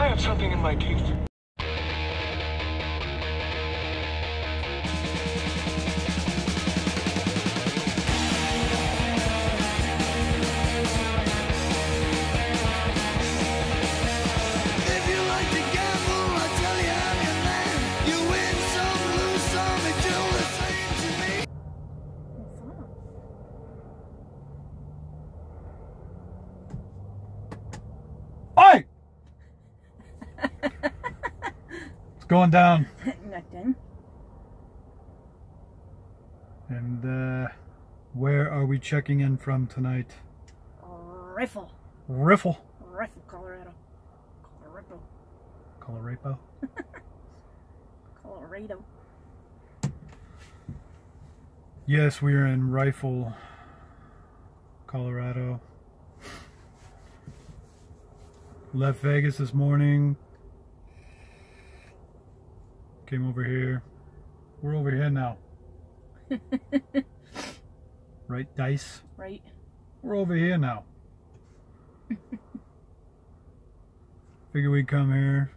I have something in my teeth. Oi! It's going down. Nothing. And where are we checking in from tonight? Rifle. Riffle. Rifle, Colorado. Colorado. Colorado. Yes, we are in Rifle, Colorado. Left Vegas this morning. Came over here. We're over here now. Right, Dice? Right. We're over here now. Figure we'd come here.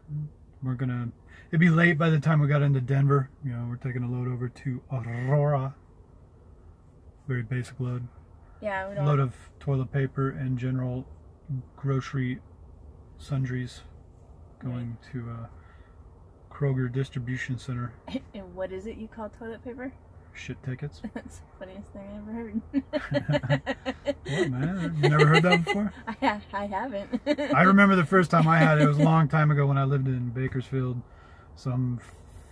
We're gonna... It'd be late by the time we got into Denver. You know, we're taking a load over to Aurora. Very basic load. Yeah, we don't... Load of toilet paper and general grocery sundries going to Kroger distribution center. And what is it you call toilet paper? Shit tickets. That's the funniest thing I ever heard. What, man? You never heard that before? I haven't. I remember the first time I had it. It was a long time ago when I lived in Bakersfield. Some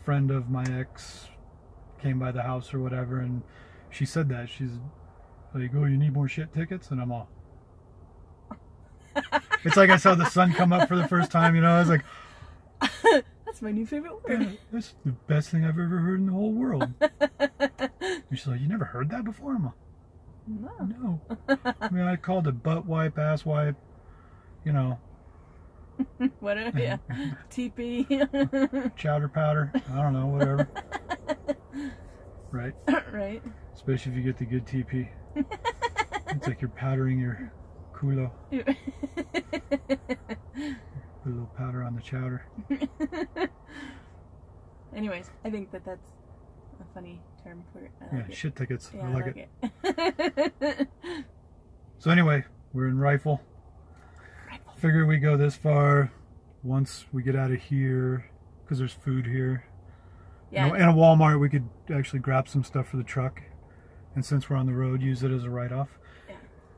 friend of my ex came by the house or whatever, and she said that. She's like, oh, you need more shit tickets? And I'm all... It's like I saw the sun come up for the first time, you know? I was like... That's my new favorite word. Yeah, that's the best thing I've ever heard in the whole world. And she's like, you never heard that before? I'm like, no. I mean, I called it butt wipe, ass wipe, you know. Whatever, yeah. TP. Chowder powder. I don't know, whatever. Right? Right. Especially if you get the good TP. It's like you're powdering your culo. Put a little powder on the chowder. Anyways, I think that's a funny term for it. I like it. Shit tickets. Yeah, I like it. So anyway, we're in Rifle. Figure we go this far once we get out of here, because there's food here. Yeah. In a Walmart, we could actually grab some stuff for the truck, and since we're on the road, use it as a write-off.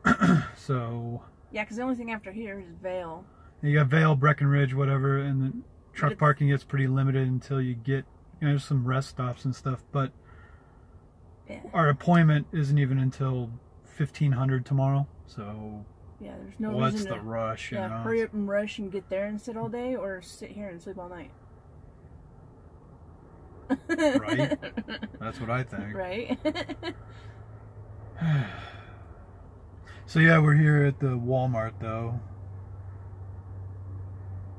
Yeah. So. Yeah, because the only thing after here is Vail. You got Vail, Breckenridge, whatever, and the truck parking gets pretty limited until you get, you know, there's some rest stops and stuff, but yeah. Our appointment isn't even until 1500 tomorrow, so yeah, there's no what's reason the to, rush, you know? hurry up and rush and get there and sit all day, or sit here and sleep all night. Right? That's what I think. Right? So yeah, we're here at the Walmart though,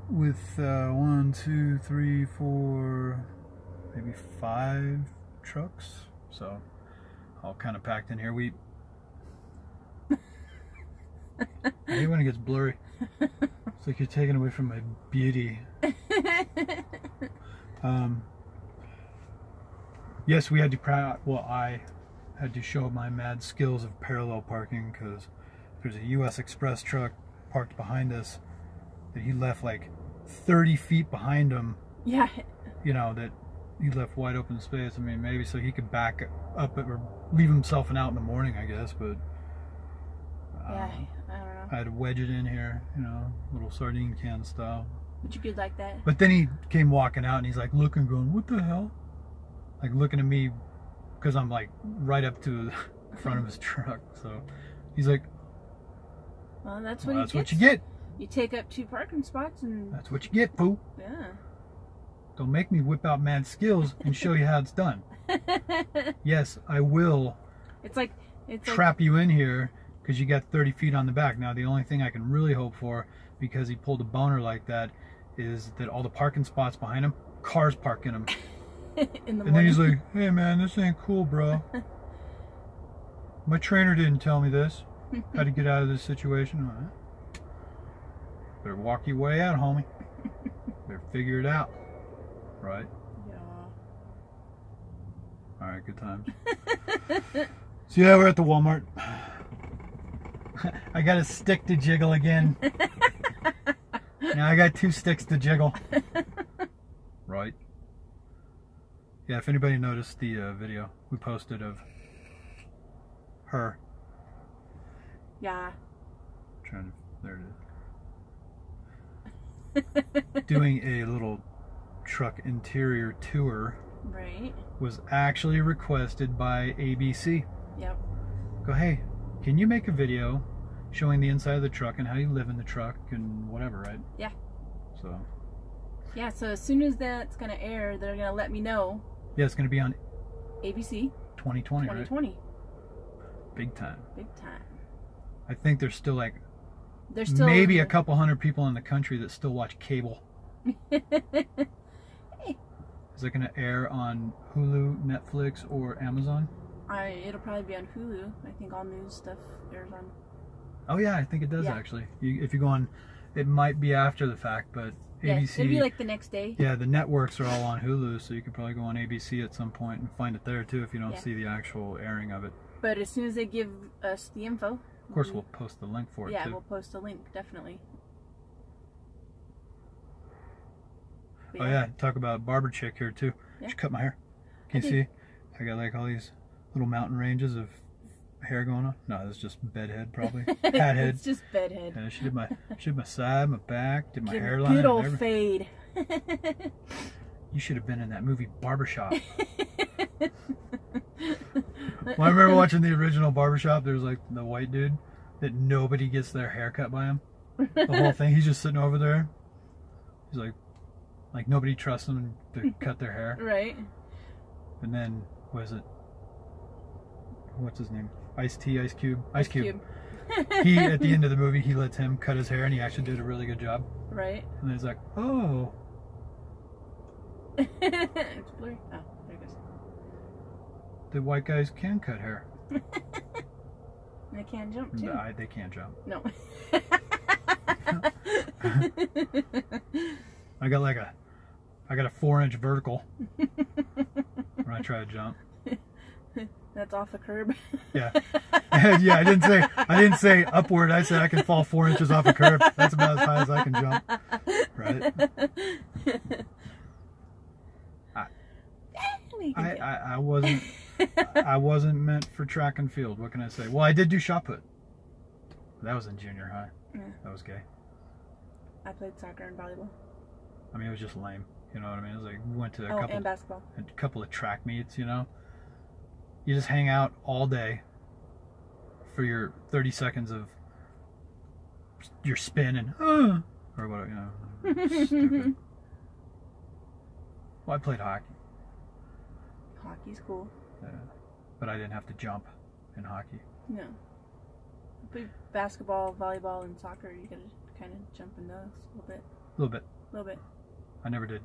with 1, 2, 3, 4, maybe 5 trucks, so all kind of packed in here. We I hate when it gets blurry. It's like you're taking away from my beauty. Yes, we had to I had to show my mad skills of parallel parking, because there's a US Express truck parked behind us that he left like 30 feet behind him. Yeah. You know, that he left wide open space. I mean, maybe so he could back up or leave himself an out in the morning, I guess, but yeah, I don't know. I had to wedge it in here, you know, little sardine can style. But you could like that. But then he came walking out and he's like looking, going, what the hell? Like looking at me, because I'm like right up to the front of his truck. So he's like, well, that's what you get. You take up 2 parking spots and... That's what you get, poo. Yeah. Don't make me whip out mad skills and show you how it's done. Yes, I will. It's like... trap you in here because you got 30 feet on the back. Now, the only thing I can really hope for, because he pulled a boner like that, is that all the parking spots behind him, cars park in them. In the and then he's like, hey man, this ain't cool, bro. My trainer didn't tell me this. How to get out of this situation. Better walk your way out, homie. figure it out. Right? Yeah. Alright, good times. So yeah, we're at the Walmart. I got a stick to jiggle again. Now I got 2 sticks to jiggle. Right? Yeah, if anybody noticed the video we posted of her. Yeah. There it is. Doing a little truck interior tour. Right. Was actually requested by ABC. Yep. Go, hey, can you make a video showing the inside of the truck and how you live in the truck and whatever, right? Yeah. So. Yeah, so as soon as that's going to air, they're going to let me know. Yeah, it's going to be on ABC. 2020, 2020. Right? Big time. Big time. I think there's still like maybe a couple hundred people in the country that still watch cable. Hey. Is it going to air on Hulu, Netflix, or Amazon? It'll probably be on Hulu. I think all news stuff airs on. Oh yeah, I think it does actually. If you go on, it might be after the fact, but yeah, ABC. It'd be like the next day. Yeah, the networks are all on Hulu, so you could probably go on ABC at some point and find it there too if you don't see the actual airing of it. But as soon as they give us the info, of course we'll post the link for it too. Yeah, we'll post a link definitely. But oh yeah, talk about barber chick here too. Yeah. She cut my hair. Can you see? I got like all these little mountain ranges of hair going on. No, it's just bed head probably. Hat head. It's just bed head. Yeah, she did my side, my back, did my hairline. Good old fade. You should have been in that movie Barbershop. Well, I remember watching the original Barbershop. There's like the white dude that nobody gets their hair cut by him. The whole thing. He's just sitting over there. He's like nobody trusts him to cut their hair. Right. And then, what's his name? Ice Cube. He, at the end of the movie, he lets him cut his hair, and he actually did a really good job. Right. And he's like, oh. It's blurry. Oh, there it goes. The white guys can cut hair. They can't jump, too. No, they can't jump. No. I got a 4-inch vertical when I try to jump. That's off the curb. Yeah. Yeah, I didn't say upward. I said I can fall 4 inches off a curb. That's about as high as I can jump. Right? I wasn't meant for track and field. What can I say? Well, I did do shot put. That was in junior high. Yeah. That was gay. I played soccer and volleyball. I mean, it was just lame. You know what I mean? It was like we went to and basketball. A couple of track meets. You know, you just hang out all day for your 30 seconds of your spin and or whatever. You know, stupid. Well, I played hockey. Hockey's cool. Yeah, but I didn't have to jump in hockey. No. I played basketball, volleyball, and soccer. You gotta kind of jump in those a little bit. A little bit. A little bit. I never did.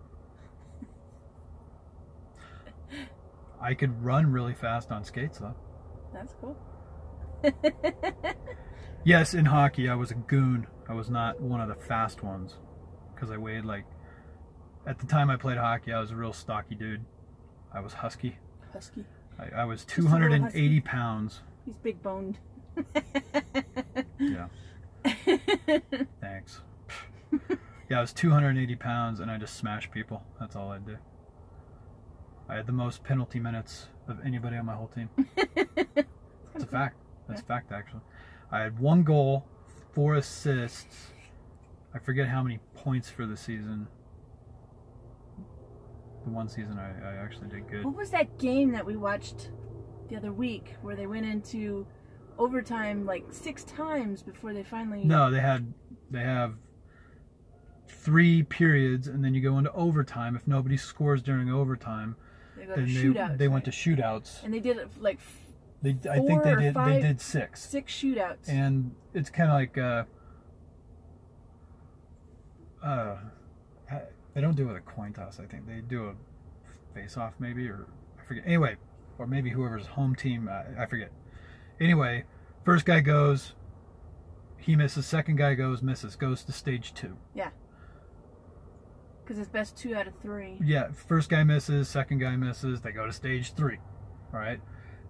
I could run really fast on skates, though. That's cool. Yes, in hockey, I was a goon. I was not one of the fast ones. Because I weighed like... At the time I played hockey, I was a real stocky dude. I was husky. Husky? I was 280 pounds. He's big boned. Yeah. Thanks. Yeah, I was 280 pounds and I just smashed people. That's all I do. I had the most penalty minutes of anybody on my whole team. It's a fact. That's a fact, actually. I had 1 goal, 4 assists. I forget how many points for the season. The one season I actually did good. What was that game that we watched the other week where they went into overtime like 6 times before they finally... No, they have 3 periods and then you go into overtime. If nobody scores during overtime, they go to shootouts. They went to shootouts. And they did it like I think they did 6. 6 shootouts. And it's kind of like they don't do it with a coin toss. I think they do a face-off maybe, or I forget. Anyway, or maybe whoever's home team. I forget. Anyway, first guy goes, he misses. Second guy goes, misses. Goes to stage 2. Yeah. Because it's best 2 out of 3. Yeah, first guy misses, second guy misses, they go to stage 3. All right.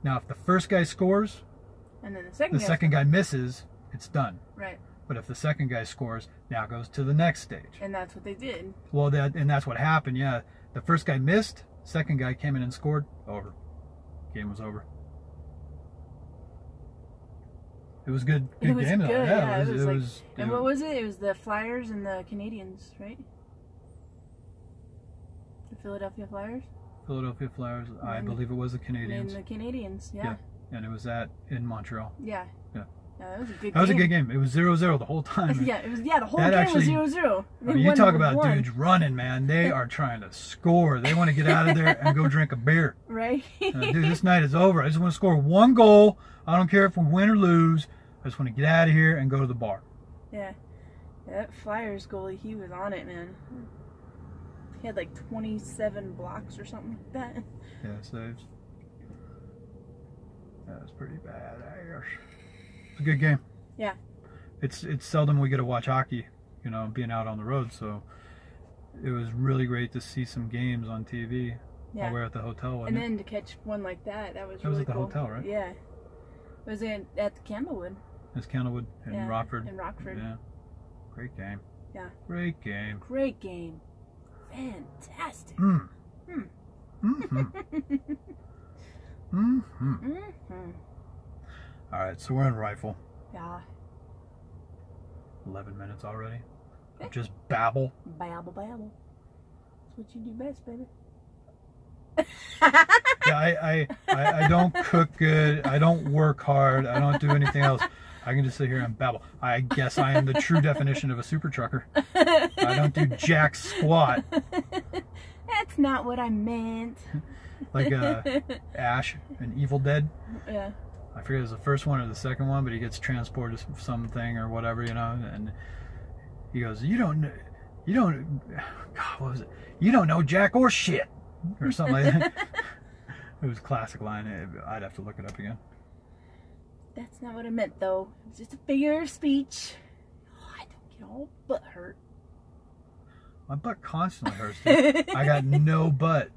Now, if the first guy scores, and then the second guy misses, it's done. Right. But if the second guy scores, now it goes to the next stage. And that's what they did. Well, that's what happened. Yeah, the first guy missed, second guy came in and scored. Over. Game was over. It was good. Good game. Good. Yeah, it was. And what was it? It was the Flyers and the Canadians, right? The Philadelphia Flyers. Philadelphia Flyers. I believe it was the Canadians. And the Canadians, yeah. And it was in Montreal. Yeah. Yeah. Yeah, that was a good game. That was a good game. It was 0-0 the whole time. Yeah, it was. Yeah, the whole game was 0-0. I mean, you talk about dudes running, man. They are trying to score. They want to get out of there and go drink a beer. Right. Dude, this night is over. I just want to score 1 goal. I don't care if we win or lose. I just want to get out of here and go to the bar. Yeah. That Flyers goalie, he was on it, man. He had like 27 blocks or something like that. Yeah, saves. That was pretty bad. It's a good game. Yeah. It's seldom we get to watch hockey, you know, being out on the road, so it was really great to see some games on TV while we were at the hotel. And then to catch one like that was really cool. That was at the hotel, right? Yeah. It was at Candlewood. It's Candlewood in Rockford. In Rockford. Yeah. Great game. Yeah. Great game. Great game. Fantastic. All right, so we're in Rifle. Yeah. 11 minutes already. Just babble. Babble. That's what you do best, baby. Yeah, I don't cook good. I don't work hard. I don't do anything else. I can just sit here and babble. I guess I am the true definition of a super trucker. I don't do jack squat. That's not what I meant. Like Ash in Evil Dead. Yeah. I forget it was the first one or the second one, but he gets transported to something or whatever, you know, and he goes, you don't, God, what was it? You don't know jack or shit, or something like that. It was a classic line. I'd have to look it up again. That's not what I meant, though. It was just a figure of speech. Oh, I don't get all butt hurt. My butt constantly hurts, dude. I got no butt.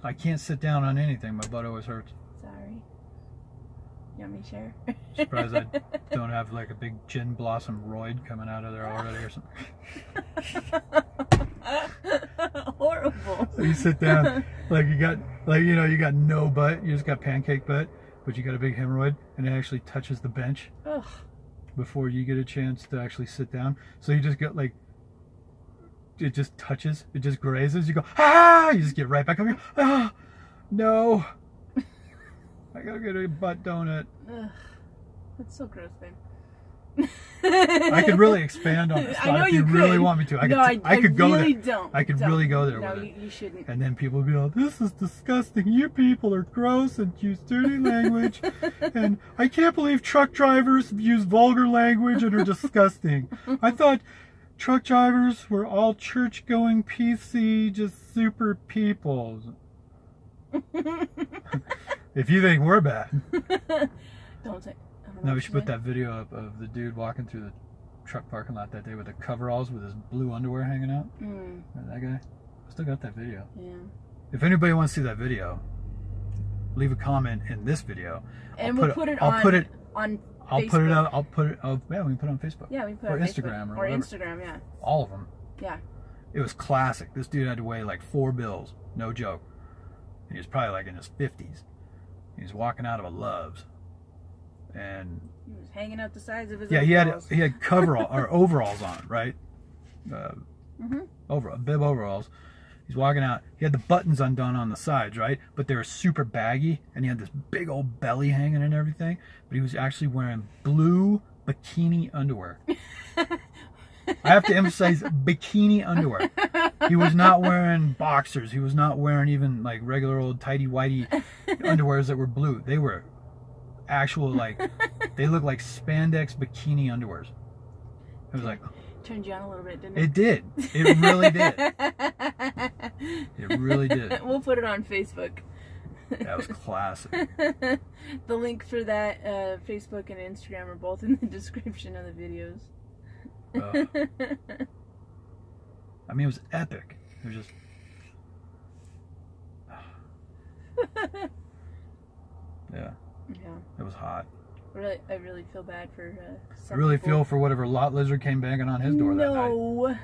I can't sit down on anything. My butt always hurts. Sorry. You want me to share? Surprised I don't have like a big gin blossom roid coming out of there already or something. Horrible. You sit down, like you got no butt. You just got pancake butt, but you got a big hemorrhoid, and it actually touches the bench. Ugh. Before you get a chance to actually sit down. So you just get like, it just touches, it just grazes. You go, ah! You just get right back up here. Ah, no. I gotta get a butt donut. Ugh. That's so gross, babe. I could really expand on this if you really want me to. I could go really there. I could really go there with it. You shouldn't. And then people would be like, this is disgusting. You people are gross and use dirty language. And I can't believe truck drivers use vulgar language and are disgusting. I thought truck drivers were all church-going, PC, just super people. If you think we're bad. Don't say. No, we should put that video up of the dude walking through the truck parking lot that day with the coveralls with his blue underwear hanging out. That guy. I still got that video. Yeah. If anybody wants to see that video, leave a comment in this video. And we'll put it on Facebook. Yeah, we can put it on Facebook. Yeah, we can put it on Facebook. Instagram or whatever. Instagram, yeah. All of them. Yeah. It was classic. This dude had to weigh like 4 bills. No joke. He was probably like in his 50s. He was walking out of a Love's. And he was hanging out the sides of his overalls. he had overalls on, right? Bib overalls. He's walking out. He had the buttons undone on the sides, right? But they were super baggy, and he had this big old belly hanging and everything. But he was actually wearing blue bikini underwear. I have to emphasize bikini underwear. He was not wearing boxers. He was not wearing even like regular old tighty-whitey underwears that were blue. They were actual, like, they look like spandex bikini underwears. It was like, turned you on a little bit, didn't it? It did. It really did. It really did. We'll put it on Facebook. That was classic. The link for that Facebook and Instagram are both in the description of the videos. I mean, it was epic. It was just... Yeah. Yeah. It was hot. I really feel bad for I really feel for whatever lot lizard came banging on his door that night. No,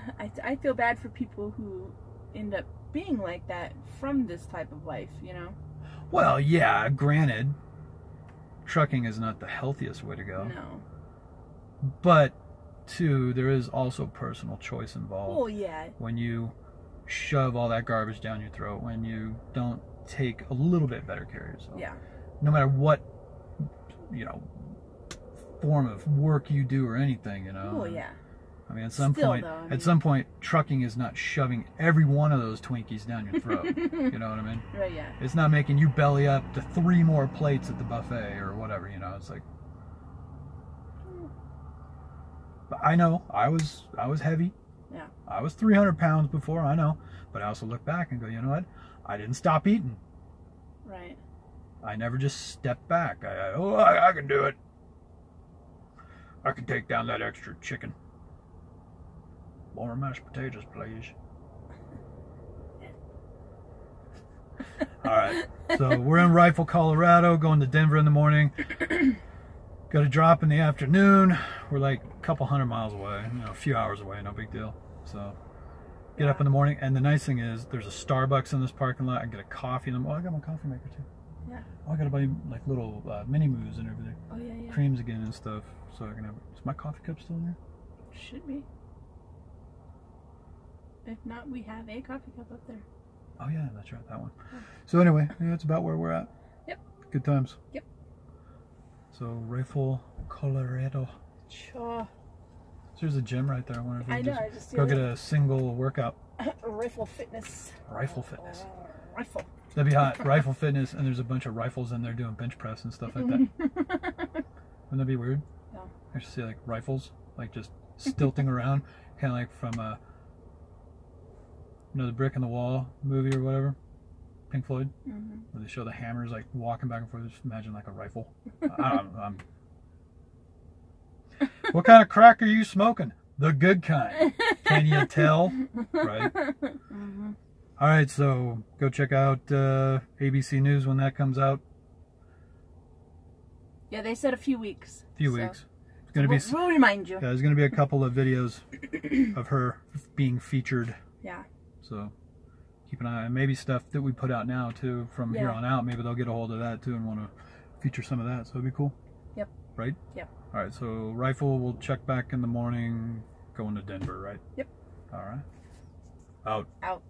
I feel bad for people who end up being like that from this type of life, you know? Well, yeah, granted, trucking is not the healthiest way to go. No. But, too, there is also personal choice involved. Oh, yeah. When you shove all that garbage down your throat, when you don't take a little bit better care of yourself. Yeah. No matter what, you know, form of work you do or anything, you know. Oh, yeah. I mean, at some point, trucking is not shoving every one of those Twinkies down your throat. You know what I mean? Right, yeah. It's not making you belly up to 3 more plates at the buffet or whatever, you know. It's like... But I know, I was heavy. Yeah. I was 300 pounds before, I know. But I also look back and go, you know what? I didn't stop eating. Right. I never just stepped back. I can do it. I can take down that extra chicken. More mashed potatoes, please. Alright, so we're in Rifle, Colorado, going to Denver in the morning. Got a drop in the afternoon. We're like a couple 100 miles away, you know, a few hours away, no big deal. So get up in the morning, and the nice thing is there's a Starbucks in this parking lot. I can get a coffee in them. Oh, I got my coffee maker too. Yeah. Oh, I gotta buy like little mini moves and everything. Oh, yeah, yeah. Creams again and stuff, so I can have. Is my coffee cup still in there? Should be. If not, we have a coffee cup up there. Oh yeah, that's right, that one. Yeah. So anyway, yeah, that's about where we're at. Yep. Good times. Yep. So Rifle, Colorado. Sure. So there's a gym right there. I wonder if we I just go get a single workout. Rifle fitness. Rifle fitness. Rifle. That'd be hot. Rifle fitness, and there's a bunch of rifles in there doing bench press and stuff like that. Wouldn't that be weird? No. I should see like rifles, like just stilting around, kind of like from the Brick in the Wall movie or whatever, Pink Floyd, where they show the hammers like walking back and forth. Just imagine like a rifle. I don't know. What kind of crack are you smoking? The good kind. Can you tell? Right. All right, so go check out ABC News when that comes out. Yeah, they said a few weeks. Weeks. It's gonna be. We'll remind you. Yeah, there's gonna be a couple of videos of her being featured. Yeah. So keep an eye on maybe stuff that we put out now too from here on out. Maybe they'll get a hold of that too and want to feature some of that. So it'd be cool. Yep. Right? Yep. All right. So Rifle, we'll check back in the morning. Going to Denver, right? Yep. All right. Out. Out.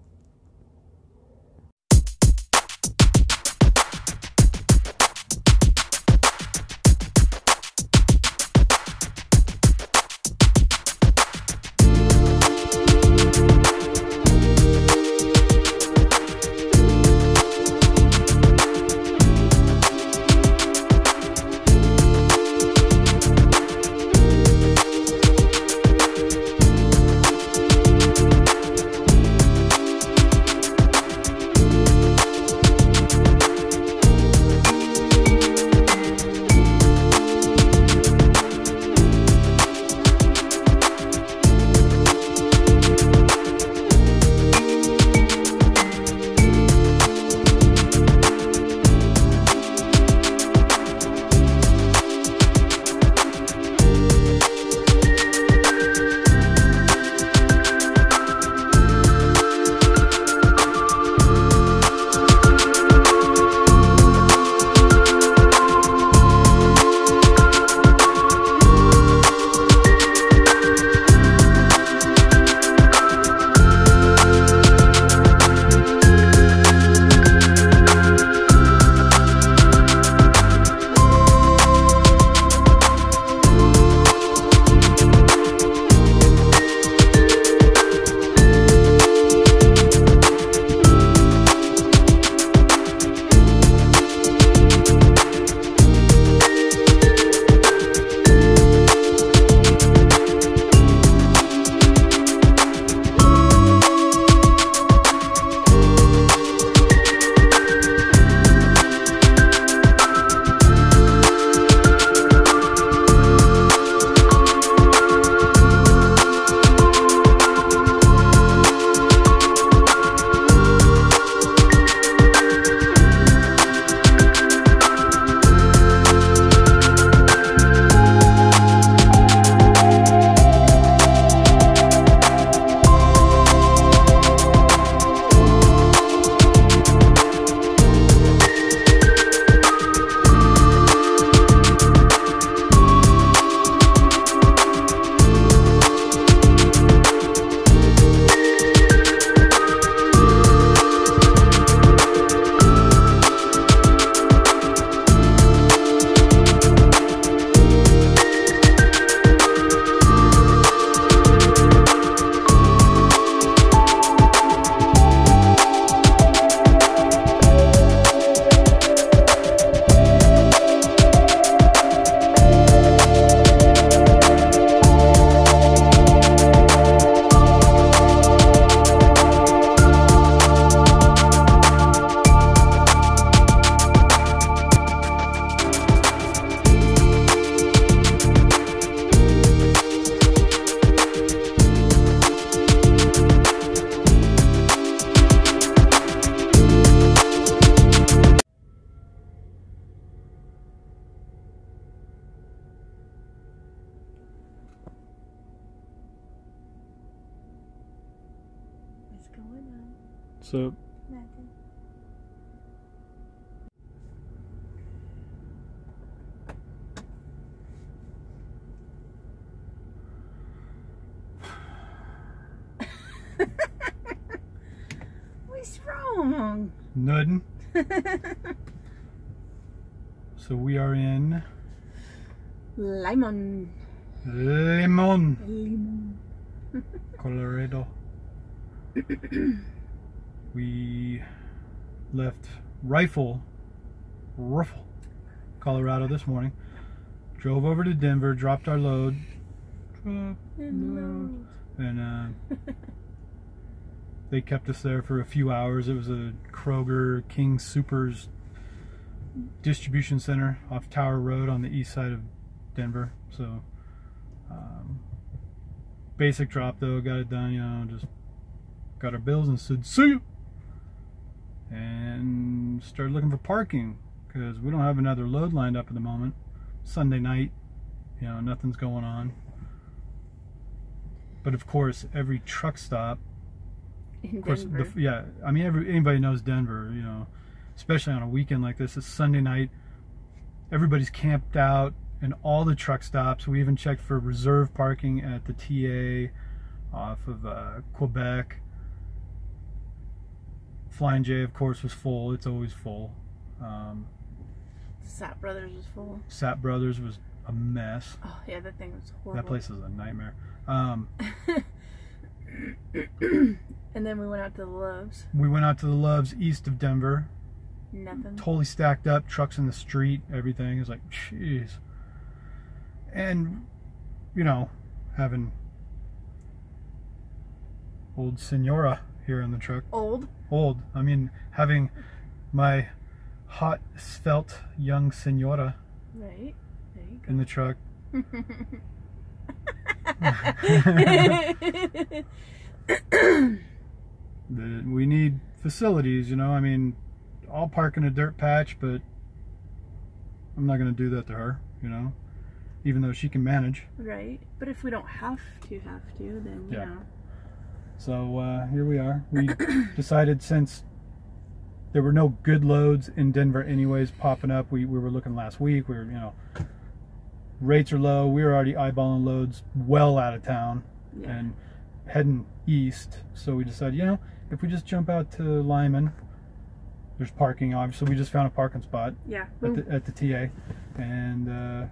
So Nothing. What's wrong? nothing. So we are in Lemon. Lemon, Colorado. We left Rifle, Colorado this morning. Drove over to Denver, dropped our load. And they kept us there for a few hours. It was a Kroger King Soopers distribution center off Tower Road on the east side of Denver. So basic drop though, got it done, you know, just got our bills and said see you, and started looking for parking because we don't have another load lined up at the moment. Sunday night, you know, nothing's going on. But of course, every truck stop, In Denver. yeah, I mean, anybody knows Denver, you know, especially on a weekend like this. It's Sunday night, everybody's camped out, and all the truck stops. We even checked for reserve parking at the TA off of Quebec. Flying J, of course, was full. It's always full. Sap Brothers was full. Sap Brothers was a mess. Oh yeah, that thing was horrible. That place is a nightmare. And then we went out to the Loves. We went out to the Loves east of Denver. Nothing. Totally stacked up, trucks in the street, everything. It's like, jeez. And, you know, having old Senora here in the truck. Old? Old. I mean, having my hot, svelte young Senora Right. There you go. in the truck. We need facilities, you know. I mean, I'll park in a dirt patch, but I'm not going to do that to her, you know, even though she can manage. Right. But if we don't have to, then, you know. So here we are. We decided, since there were no good loads in Denver anyways popping up, we were looking last week. We were, you know, rates are low. We were already eyeballing loads well out of town and heading east. So we decided, you know, if we just jump out to Lyman, there's parking, obviously. We just found a parking spot at the TA. And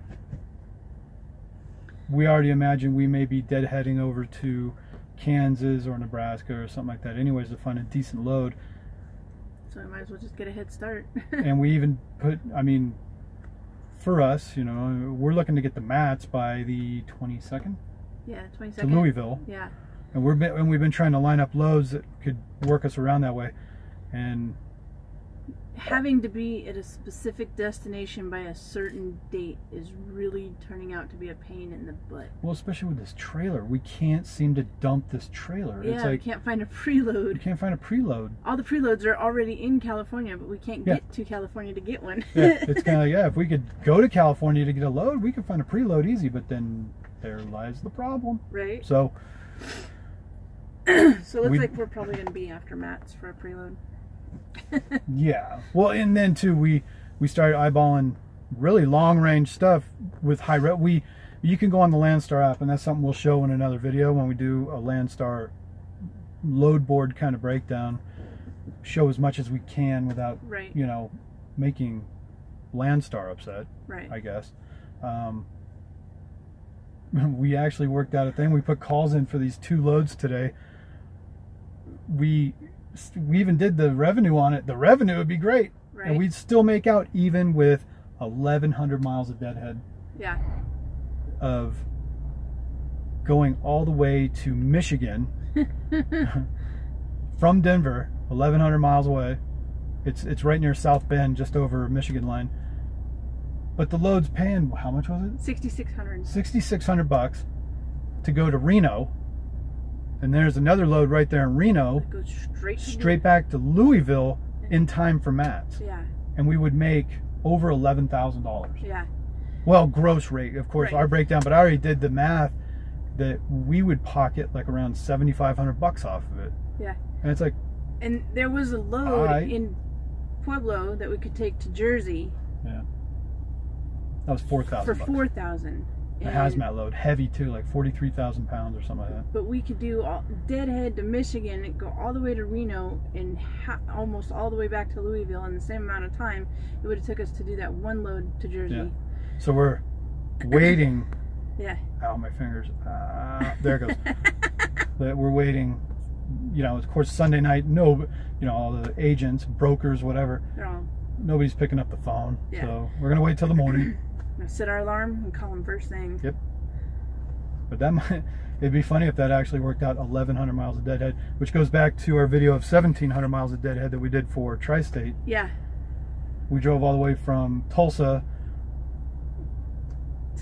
we already imagine we may be deadheading over to Kansas or Nebraska or something like that anyways to find a decent load. So we might as well just get a head start. And we even put, I mean, for us, you know, we're looking to get the mats by the 22nd. Yeah, 22nd. To Louisville. Yeah. And we've been trying to line up loads that could work us around that way. And having to be at a specific destination by a certain date is really turning out to be a pain in the butt. Well, especially with this trailer. We can't seem to dump this trailer. Yeah, it's like, we can't find a preload. We can't find a preload. All the preloads are already in California, but we can't get to California to get one. Yeah, it's kind of like, yeah, if we could go to California to get a load, we could find a preload easy, but then there lies the problem. Right. So so it looks like we're probably going to be after Matt's for a preload. Yeah. Well, and then too, we started eyeballing really long range stuff with high rate. You can go on the Landstar app, and that's something we'll show in another video when we do a Landstar load board kind of breakdown. Show as much as we can without, you know, making Landstar upset. Right. I guess. We actually worked out a thing. We put calls in for these 2 loads today. We even did the revenue on it. The revenue would be great. Right. And we'd still make out even with 1,100 miles of deadhead. Yeah. Of going all the way to Michigan from Denver, 1,100 miles away. It's right near South Bend, just over Michigan line. But the load's paying, how much was it? $6,600. $6,600 to go to Reno. And there's another load right there in Reno. It goes straight back to Louisville in time for Matt's. Yeah. And we would make over $11,000. Yeah. Well, gross rate, of course, our breakdown. But I already did the math that we would pocket like around $7,500 off of it. Yeah. And it's like, And there was a load in Pueblo that we could take to Jersey. Yeah. That was $4,000. For $4,000. A hazmat load, heavy too, like 43,000 pounds or something like that. But we could do Deadhead to Michigan and go all the way to Reno and almost all the way back to Louisville in the same amount of time it would have took us to do that one load to Jersey. Yeah. So we're waiting. Yeah. Ow, my fingers. There it goes. We're waiting. You know, of course, Sunday night. No, you know, all the agents, brokers, whatever. Nobody's picking up the phone. Yeah. So we're gonna wait till the morning. Set our alarm and call them first thing. Yep. But that might, it'd be funny if that actually worked out 1,100 miles of Deadhead, which goes back to our video of 1,700 miles of Deadhead that we did for Tri-State. Yeah. We drove all the way from Tulsa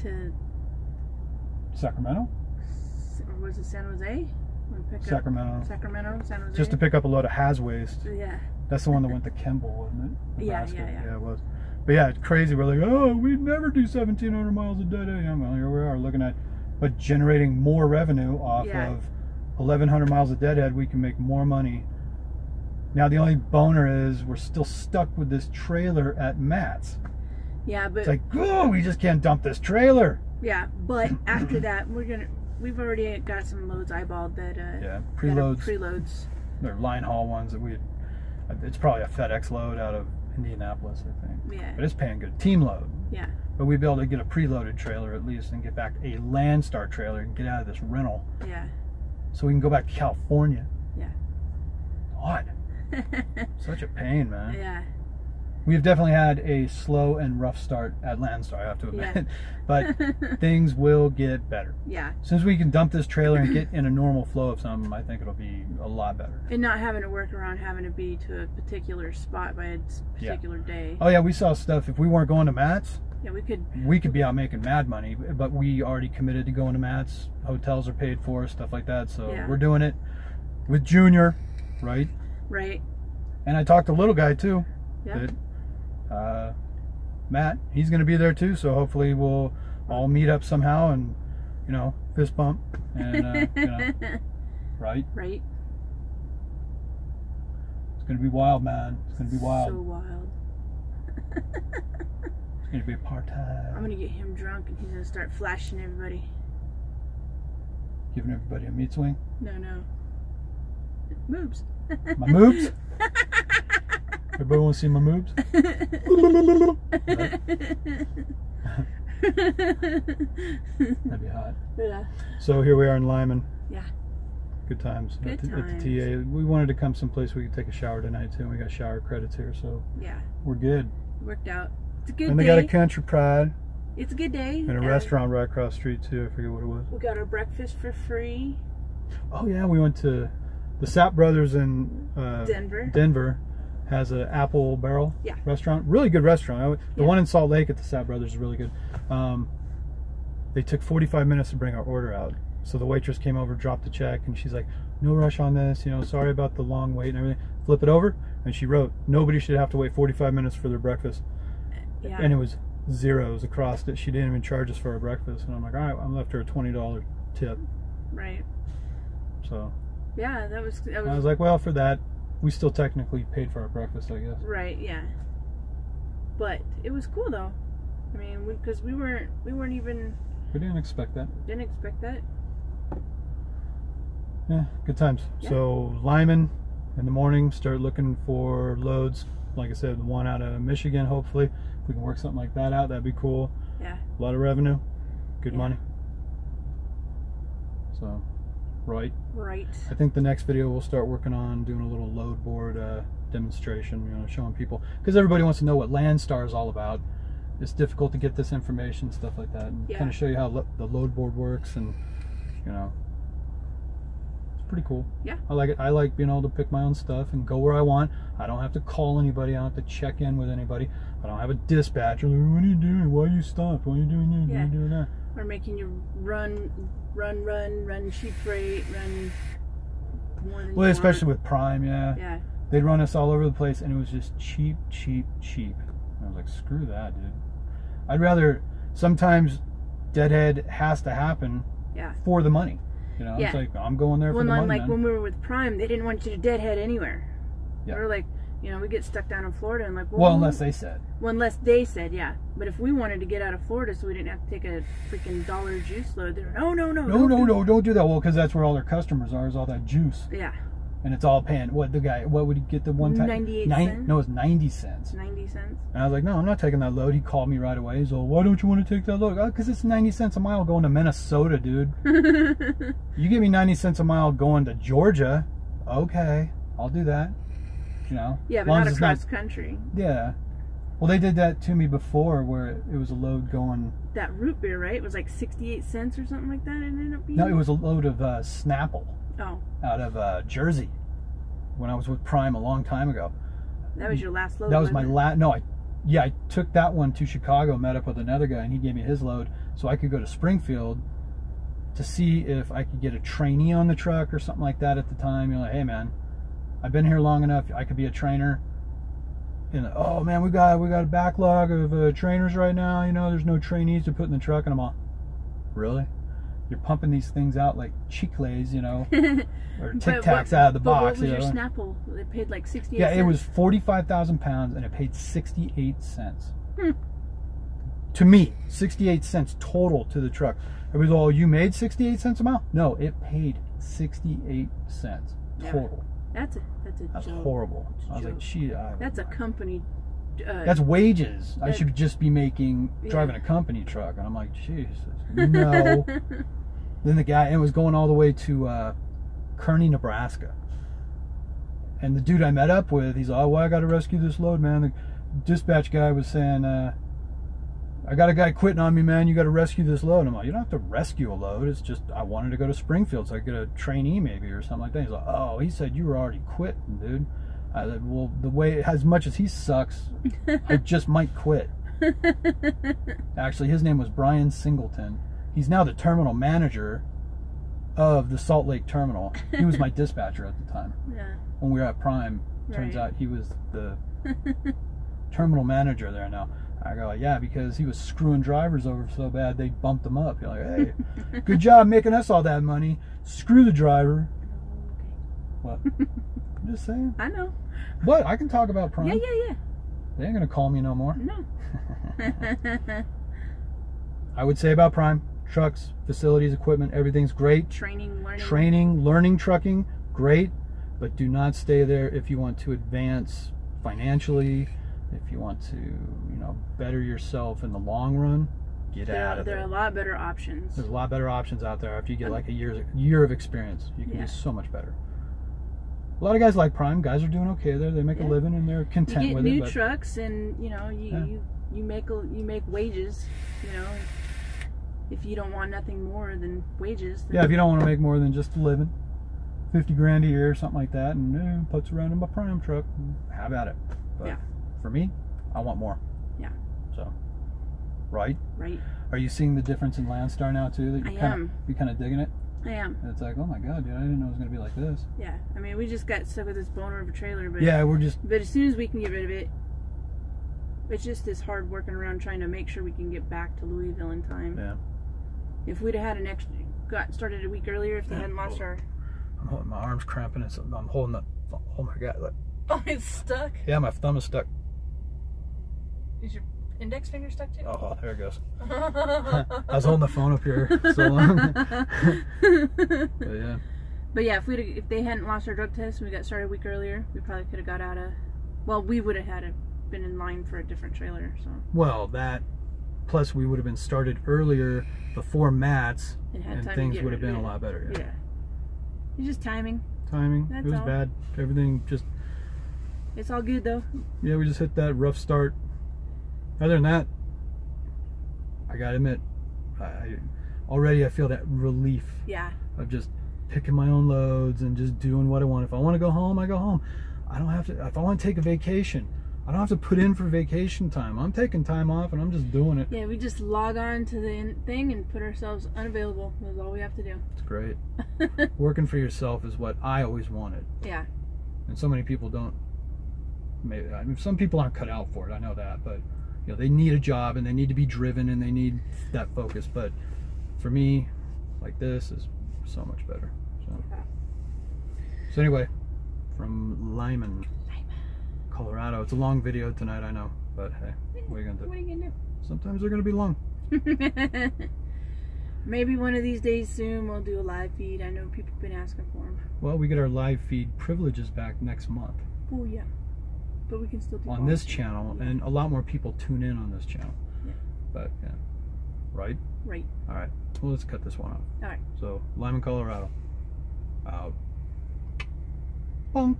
to Sacramento? Or was it San Jose? Sacramento. Sacramento, San Jose. Just to pick up a load of haz waste. Yeah. That's the one that went to Kimball, wasn't it? Yeah. Yeah, it was. But yeah, it's crazy. We're like, oh, we'd never do 1,700 miles a day. Yeah, well, here we are looking at, but generating more revenue off of 1,100 miles of Deadhead. We can make more money. Now the only boner is we're still stuck with this trailer at Matt's. Yeah, but it's like, oh, we just can't dump this trailer. Yeah, but after that, we've already got some loads eyeballed that preloads. They're line haul ones that it's probably a FedEx load out of Indianapolis, I think. Yeah. But it's paying good. Team load. Yeah. But we'd be able to get a preloaded trailer at least and get back a Landstar trailer and get out of this rental. Yeah. So we can go back to California. Yeah. What? Such a pain, man. Yeah. We've definitely had a slow and rough start at Landstar, I have to admit. Yeah. But things will get better. Yeah. Since we can dump this trailer and get in a normal flow of something, I think it'll be a lot better. And not having to work around having to be to a particular spot by a particular day. Oh yeah, we saw stuff. If we weren't going to Matt's, yeah, we could be out making mad money, but we already committed to going to Matt's. Hotels are paid for, stuff like that. So we're doing it with Junior, right? Right. And I talked to Little Guy too. Yeah. Matt, he's going to be there too, so hopefully we'll all meet up somehow and, you know, fist bump and, you know, right? Right. It's going to be wild, man. It's going to be wild. So wild. It's going to be a party. I'm going to get him drunk and he's going to start flashing everybody. Giving everybody a meat swing? No. Moves. My moves? Everybody want to see my moves? That'd be hot. Yeah. So here we are in Lyman. Yeah. Good times. Good times. At the TA. We wanted to come someplace we could take a shower tonight too, and we got shower credits here, so yeah, we're good. Worked out. It's a good day. And they got a Country Pride. It's a good day. And a restaurant right across the street too. I forget what it was. We got our breakfast for free. Oh yeah, we went to the Sapp Brothers in Denver. Has an Apple Barrel restaurant. Really good restaurant. The one in Salt Lake at the Sapp Brothers is really good. They took 45 minutes to bring our order out. So the waitress came over, dropped the check, and she's like, no rush on this, you know, sorry about the long wait and everything. Flip it over, and she wrote, nobody should have to wait 45 minutes for their breakfast. Yeah. And it was zeros across it. She didn't even charge us for our breakfast. And I'm like, all right, I left her a $20 tip. Right. So. Yeah, that was I was like, well, for that, we still technically paid for our breakfast, I guess. Right, yeah. But it was cool though. I mean, because we weren't even. We didn't expect that. Didn't expect that. Yeah, good times. Yeah. So Lyman, in the morning, start looking for loads. Like I said, one out of Michigan. Hopefully, if we can work something like that out, that'd be cool. Yeah. A lot of revenue, good money. So. Right. I think the next video we'll start working on doing a little load board demonstration, you know, showing people, because everybody wants to know what Landstar is all about. It's difficult to get this information, stuff like that, and kind of show you how the load board works, and you know, it's pretty cool. Yeah. I like it. I like being able to pick my own stuff and go where I want. I don't have to call anybody. I don't have to check in with anybody. I don't have a dispatcher. Like, what are you doing? Why are you stopped? Why are you doing this? Why are you doing that? Or making you run cheap freight, run more than well, especially with Prime, yeah. They'd run us all over the place, and it was just cheap. And I was like, screw that, dude. I'd rather, sometimes Deadhead has to happen for the money. You know, it's like, I'm going there for the money, like when we were with Prime, they didn't want you to Deadhead anywhere. Yeah. We're like, you know, we get stuck down in Florida and like, well, unless they said. Well, unless they said, yeah. But if we wanted to get out of Florida so we didn't have to take a freaking $1 juice load, they're no, don't do that. Well, because that's where all their customers are, is all that juice. Yeah. And it's all paying. What would he get the one time? 98 cents. No, it's 90 cents. 90 cents. And I was like, no, I'm not taking that load. He called me right away. He's like, why don't you want to take that load? Because it's 90 cents a mile going to Minnesota, dude. You give me 90 cents a mile going to Georgia, okay, I'll do that. You know. Yeah, but not across country. Yeah. Well, they did that to me before, where it was a load going. That root beer, right? It was like 68 cents or something like that. It ended up being. No, it was a load of Snapple. Oh. Out of Jersey, when I was with Prime a long time ago. That was your last load. That was my last. No, I took that one to Chicago, met up with another guy, and he gave me his load, so I could go to Springfield to see if I could get a trainee on the truck or something like that at the time. You're like, hey man, I've been here long enough. I could be a trainer. And oh man, we got a backlog of trainers right now. You know, there's no trainees to put in the truck, and I'm all, really? You're pumping these things out like Chiclets, you know, or Tic Tacs out of the box. What was your Snapple? It paid like 68 cents. cents? Yeah, it was 45,000 pounds, and it paid 68 cents. To me, 68 cents total to the truck. It was all, you made 68 cents a mile? No, it paid 68 cents total. Yeah. That's joke. Horrible. I was like, gee, that's a company. That's wages. I should just be driving a company truck. And I'm like, Jesus, no. Then the guy, it was going all the way to Kearney, Nebraska. And the dude I met up with, he's like, oh, well, I got to rescue this load, man. The dispatch guy was saying, I got a guy quitting on me, man. You got to rescue this load. I'm like, you don't have to rescue a load. It's just, I wanted to go to Springfield so I could get a trainee maybe or something like that. He's like, oh, he said you were already quitting, dude. I said, well, the way, as much as he sucks, I just might quit. Actually, his name was Brian Singleton. He's now the terminal manager of the Salt Lake terminal. He was my dispatcher at the time. Yeah. When we were at Prime, turns out he was the terminal manager there now. I go, yeah, because he was screwing drivers over so bad they bumped him up. You're like, hey, good job making us all that money. Screw the driver. What? I'm just saying. I know. But I can talk about Prime. Yeah. They ain't gonna call me no more. No. I would say about Prime, trucks, facilities, equipment, everything's great. Training, learning trucking, great. But do not stay there if you want to advance financially, if you want to, you know, better yourself in the long run. Get out of there. There are a lot better options. There's a lot better options out there. After you get like a year of experience, you can be so much better. A lot of guys like Prime. Guys are doing okay there. They make a living and they're content with it. You get new trucks, and you know you make wages. You know, if you don't want nothing more than wages. Yeah, if you don't want to make more than just a living, 50 grand a year or something like that, and puts around in my Prime truck. Have at it. But for me, I want more. Yeah. So, right. Right. Are you seeing the difference in Landstar now too? That you kind of digging it? I am. It's like, oh my god, dude, I didn't know it was going to be like this. Yeah, I mean, we just got stuck with this boner of a trailer, but But as soon as we can get rid of it, it's just this hard working around trying to make sure we can get back to Louisville in time. Yeah. If we'd have had got started a week earlier, if they hadn't lost our. I'm holding my arms cramping. I'm holding the. Oh my god! Look. Oh, it's stuck. Yeah, my thumb is stuck. Is your index finger stuck too? Oh, there it goes. I was holding the phone up here so long. But yeah, if they hadn't lost our drug test and we got started a week earlier, we probably could have got out of. Well, we would have been in line for a different trailer. So. Well, that plus we would have been started earlier before Matt's, and things would have been a lot better. Yeah. It's just timing. It was bad. Everything just. It's all good though. Yeah, we just hit that rough start. Other than that, I gotta admit, I feel that relief. Yeah. Of just picking my own loads and just doing what I want. If I want to go home, I go home. I don't have to. If I want to take a vacation, I don't have to put in for vacation time. I'm taking time off and I'm just doing it. Yeah, we just log on to the thing and put ourselves unavailable. That's all we have to do. It's great. Working for yourself is what I always wanted. Yeah. And so many people don't. Maybe, I mean, some people aren't cut out for it. I know that, but you know, they need a job and they need to be driven and they need that focus. But for me, like this is so much better. So anyway, from Lyman. Colorado. It's a long video tonight, I know, but hey, what are you gonna do? What are you gonna do? Sometimes they're gonna be long. Maybe one of these days soon we'll do a live feed. I know people have been asking for them. Well, we get our live feed privileges back next month. Oh yeah, but we can still do on this channel, and a lot more people tune in on this channel. Yeah. But yeah, right? Right. All right. Well, let's cut this one off. All right. So, Lyman, Colorado. Out. Bonk.